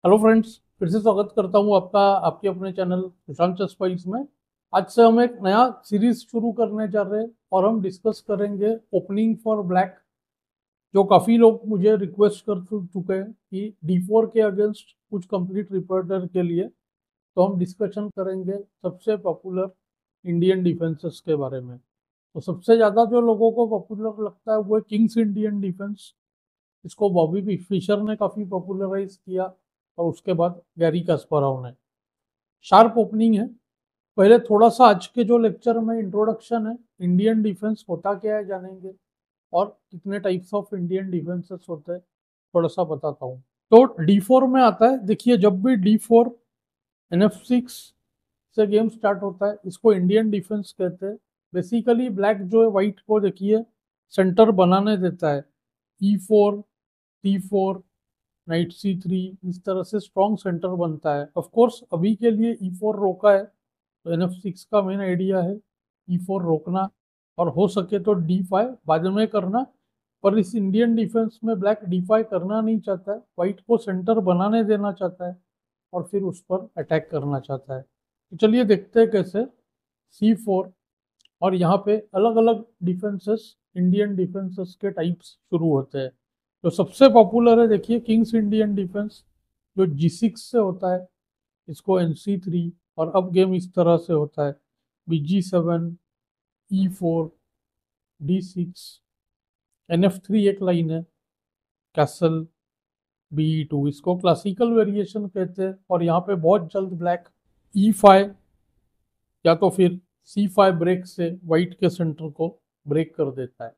Hello friends, फिर से स्वागत करता हूं आपका आपके अपने चैनल सुशांत चेस पॉइंट्स में। आज से हम एक नया सीरीज शुरू करने जा रहे हैं और हम डिस्कस करेंगे ओपनिंग फॉर ब्लैक। जो काफ़ी लोग मुझे रिक्वेस्ट कर चुके हैं कि D4 के अगेंस्ट कुछ कंप्लीट रिपोर्टर के लिए, तो हम डिस्कशन करेंगे सबसे पॉपुलर इंडियन डिफेंसेस के बारे में। तो सबसे ज़्यादा जो लोगों को पॉपुलर लगता है वो है किंग्स इंडियन डिफेंस। इसको बॉबी फिशर ने काफ़ी पॉपुलराइज किया और उसके बाद गैरी कास्पारोव ने। शार्प ओपनिंग है। पहले थोड़ा सा आज के जो लेक्चर में इंट्रोडक्शन है, इंडियन डिफेंस होता क्या है जानेंगे, और कितने टाइप्स ऑफ इंडियन डिफेंसेस होते हैं थोड़ा सा बताता हूँ। तो D4 में आता है, देखिए जब भी D4 NF6 से गेम स्टार्ट होता है इसको इंडियन डिफेंस कहते हैं। बेसिकली ब्लैक जो है व्हाइट को देखिए सेंटर बनाने देता है। E4, T4, नाइट C3, इस तरह से स्ट्रॉन्ग सेंटर बनता है। ऑफ कोर्स अभी के लिए E4 रोका है, तो NF6 का मेन आइडिया है E4 रोकना, और हो सके तो D5 बाद में करना। पर इस इंडियन डिफेंस में ब्लैक D5 करना नहीं चाहता है, व्हाइट को सेंटर बनाने देना चाहता है और फिर उस पर अटैक करना चाहता है। तो चलिए देखते हैं कैसे C4। और यहाँ पे अलग अलग डिफेंसेस, इंडियन डिफेंसेस के टाइप्स शुरू होते हैं। जो सबसे पॉपुलर है देखिए किंग्स इंडियन डिफेंस, जो G6 से होता है, इसको NC3, और अब गेम इस तरह से होता है BG7, E4, D6, NF3 एक लाइन है, कैसल, BE2, इसको क्लासिकल वेरिएशन कहते हैं। और यहाँ पे बहुत जल्द ब्लैक E5 या तो फिर C5 ब्रेक से व्हाइट के सेंटर को ब्रेक कर देता है।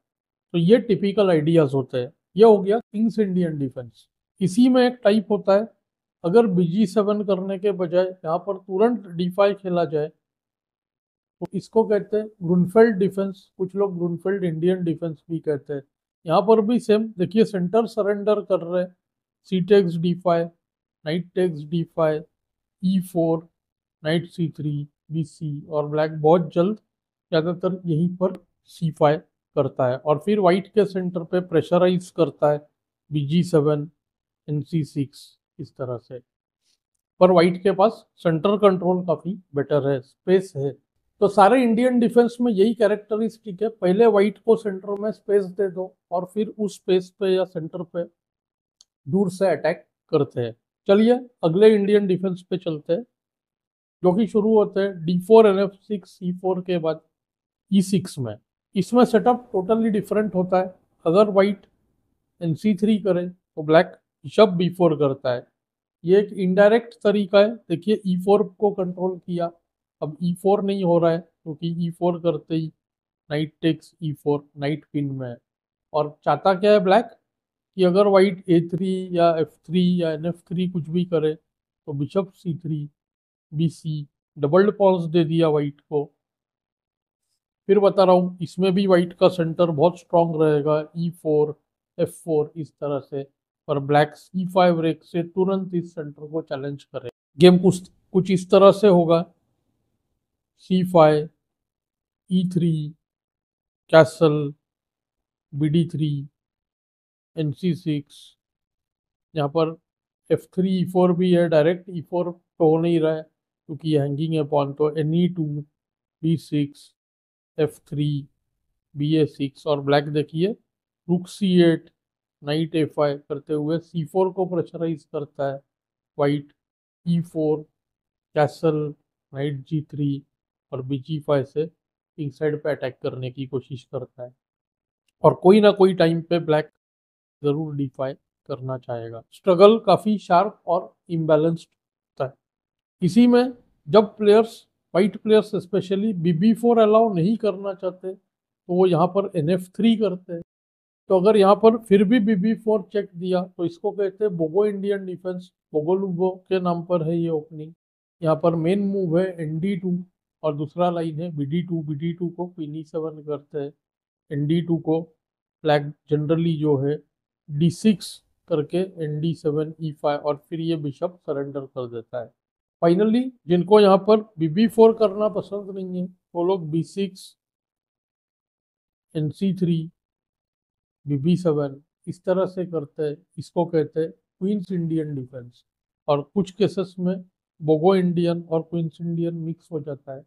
तो ये टिपिकल आइडियाज होते हैं। ये हो गया किंग्स इंडियन डिफेंस। इसी में एक टाइप होता है, अगर BG7 करने के बजाय यहाँ पर तुरंत D5 खेला जाए तो इसको कहते हैं ग्रुनफेल्ड डिफेंस। कुछ लोग ग्रुनफेल्ड इंडियन डिफेंस भी कहते हैं। यहाँ पर भी सेम देखिए, सेंटर सरेंडर कर रहे हैं, c takes D5, knight takes D5, E4, knight C3, BC, और ब्लैक बहुत जल्द ज़्यादातर यहीं पर C5 करता है और फिर व्हाइट के सेंटर पे प्रेशराइज करता है BG7, NC6, इस तरह से। पर व्हाइट के पास सेंटर कंट्रोल काफ़ी बेटर है, स्पेस है। तो सारे इंडियन डिफेंस में यही कैरेक्टरिस्टिक है, पहले व्हाइट को सेंटर में स्पेस दे दो और फिर उस स्पेस पे या सेंटर पे दूर से अटैक करते हैं। चलिए अगले इंडियन डिफेंस पे चलते हैं, जो कि शुरू होते हैं D4 NF6 C4 के बाद E6 में। इसमें सेटअप टोटली डिफरेंट होता है। अगर व्हाइट NC3 करे तो ब्लैक बिशप B4 करता है। ये एक इनडायरेक्ट तरीका है। देखिए E4 को कंट्रोल किया, अब E4 नहीं हो रहा है क्योंकि E4 करते ही knight takes E4, knight pin में है। और चाहता क्या है ब्लैक, कि अगर व्हाइट A3 या F3 या NF3 कुछ भी करे तो bishop C3, BC, doubled pawns दे दिया व्हाइट को। फिर बता रहा हूँ इसमें भी व्हाइट का सेंटर बहुत स्ट्रांग रहेगा, E4, F4, इस तरह से। और ब्लैक C5 रेक से तुरंत इस सेंटर को चैलेंज करे। गेम कुछ कुछ इस तरह से होगा, C5, E3, castle, BD3, NC6। यहाँ पर F3 E4 भी है, डायरेक्ट E4 तो हो नहीं रहा है क्योंकि ये हैंगिंग है पॉन। तो NE2, B6, F3, BA6, और ब्लैक देखिए रुक C8, नाइट A5 करते हुए C4 को प्रेशराइज करता है। White E4, castle, night G3, और BG5 से किंग साइड पे अटैक करने की कोशिश करता है। और कोई ना कोई टाइम पे ब्लैक जरूर D5 करना चाहेगा। स्ट्रगल काफी शार्प और इम्बैलेंस्ड होता है। इसी में जब players, white players specially, BB4 allow नहीं करना चाहते तो वो यहाँ पर NF3 करते हैं। तो अगर यहाँ पर फिर भी BB4 चेक दिया तो इसको कहते हैं बोगो इंडियन डिफेंस। बोगोलुगो के नाम पर है ये ओपनिंग। यहाँ पर मेन मूव है ND2 और दूसरा लाइन है BD2। BD2 को क्वीन E7 करते हैं, ND2 को ब्लैक जनरली जो है D6 करके ND7, E5, और फिर ये बिशप सरेंडर कर देता है। फाइनली जिनको यहाँ पर BB4 करना पसंद नहीं है वो लोग B6, NC3, BB7 इस तरह से करते हैं। इसको कहते हैं क्वींस इंडियन डिफेंस। और कुछ केसेस में बोगो इंडियन और क्वींस इंडियन मिक्स हो जाता है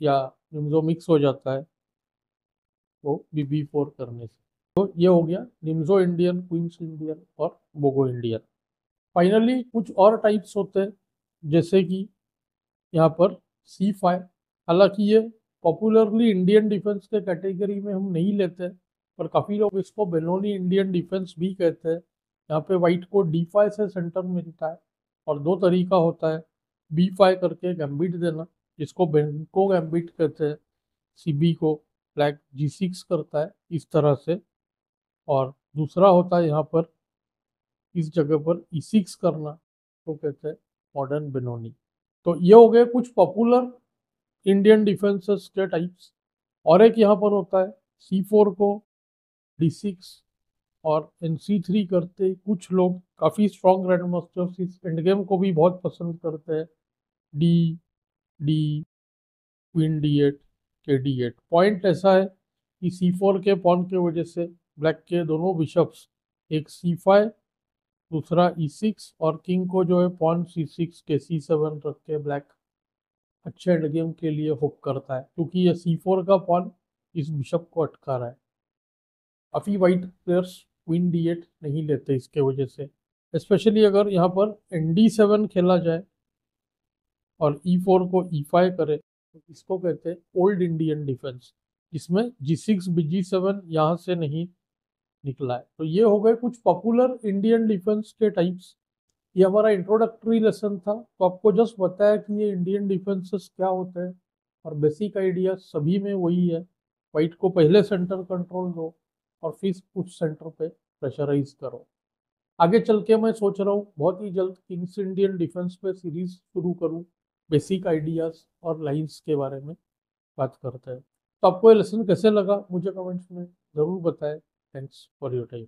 या निम्जो मिक्स हो जाता है वो BB4 करने से। तो ये हो गया निम्जो इंडियन, क्वींस इंडियन और बोगो इंडियन। फाइनली कुछ और टाइप्स होते हैं, जैसे कि यहाँ पर C5। हालांकि ये पॉपुलरली इंडियन डिफेंस के कैटेगरी में हम नहीं लेते, पर काफ़ी लोग इसको बेलोनी इंडियन डिफेंस भी कहते हैं। यहाँ पे वाइट को D5 से सेंटर मिलता है और दो तरीका होता है, B5 करके गैम्बिट देना जिसको बेंको गैम्बिट कहते हैं, CB को ब्लैक G6 करता है इस तरह से, और दूसरा होता है यहाँ पर इस जगह पर E6 करना, तो कहते हैं मॉडर्न बेनोनी। तो ये हो गए कुछ पॉपुलर इंडियन डिफेंसेस के टाइप्स। और एक यहाँ पर होता है C4 को D6 और NC3 करते कुछ लोग, काफ़ी स्ट्रॉन्ग ग्रैंड मास्टर्स इस एंड गेम को भी बहुत पसंद करते हैं, D D क्वीन D8 के D8। पॉइंट ऐसा है कि C4 के पॉन के वजह से ब्लैक के दोनों बिशप्स, एक C5 दूसरा E6, और किंग को जो है पॉन C6 के C7 रख के ब्लैक अच्छे एंड गेम के लिए हुक करता है, क्योंकि ये C4 का पॉन इस बिशप को अटका रहा है। काफ़ी वाइट प्लेयर्स क्वीन D8 नहीं लेते इसके वजह से, स्पेशली अगर यहाँ पर ND7 खेला जाए और E4 को E5 करे, तो इसको कहते हैं ओल्ड इंडियन डिफेंस, जिसमें G6 BG7 यहाँ से नहीं निकला है। तो ये हो गए कुछ पॉपुलर इंडियन डिफेंस के टाइप्स। ये हमारा इंट्रोडक्टरी लेसन था, तो आपको जस्ट बताया कि ये इंडियन डिफेंसेस क्या होते हैं, और बेसिक आइडिया सभी में वही है, वाइट को पहले सेंटर कंट्रोल दो और फिर कुछ सेंटर पे प्रेशराइज करो। आगे चल के मैं सोच रहा हूँ बहुत ही जल्द किंग्स इंडियन डिफेंस पे सीरीज शुरू करूँ, बेसिक आइडियाज और लाइंस के बारे में बात करते हैं। तो आपको ये लेसन कैसे लगा मुझे कमेंट्स में ज़रूर बताएं। Thanks for your time.